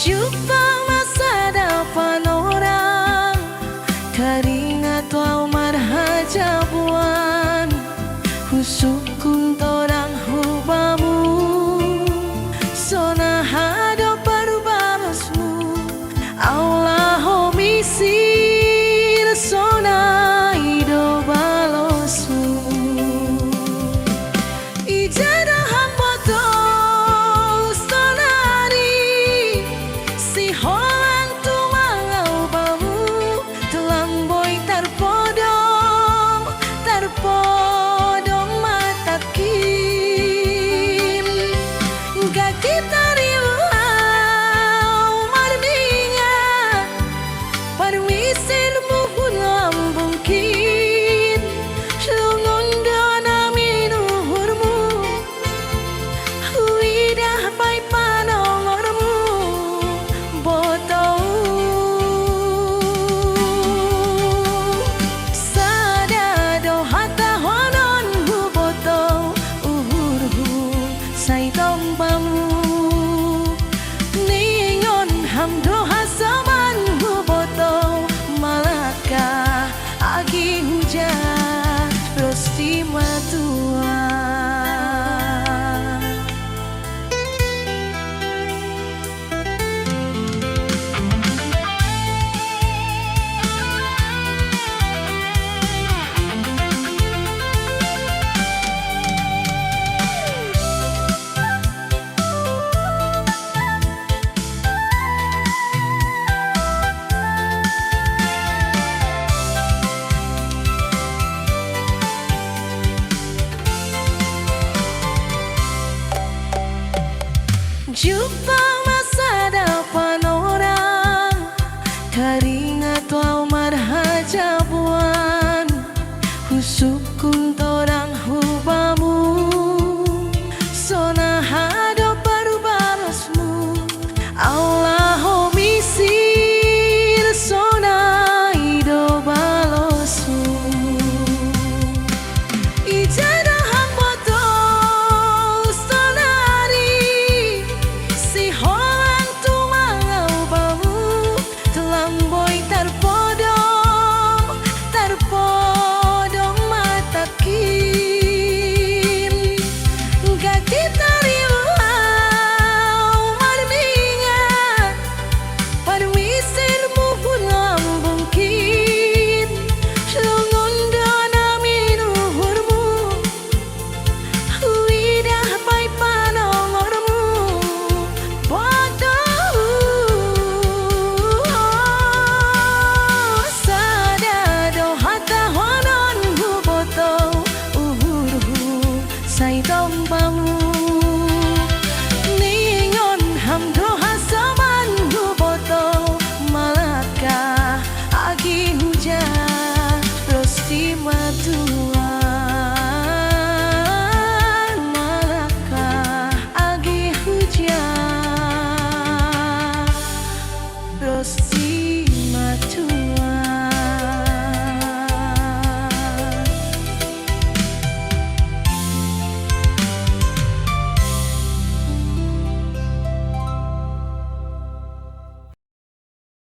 Jumpa masa depan orang teringat wau marhajabuan husukun torang hubamu sona hado parubarosmu Allah homisir sona ido balosmu ijada hamboto sonari si hoang tu mangau bamu telamboi tarpodong matakin gak kita rilau marminga parwisil muhun lambungkin lungon dona minuhurmu huidah pai panongormu botau sadado hata hononmu botau uhurhu sai tombamu ningon hamdo hasamanmu botau malaka agi hujan rosti matua. Jumpa masa depan orang teringat wau marhajabuan husukun torang hubamu sona hado parubarosmu Allah homisir sona ido balosmu ijada hamboto sonari si hoang tu mangau bamu telamboi tarpodong matakin gak kita rilau marminga parwisil muhun lambungkin lungon dona minuhurmu huidah pai panongormu botau sadado hata hononmu botau uhurhu sai tombamu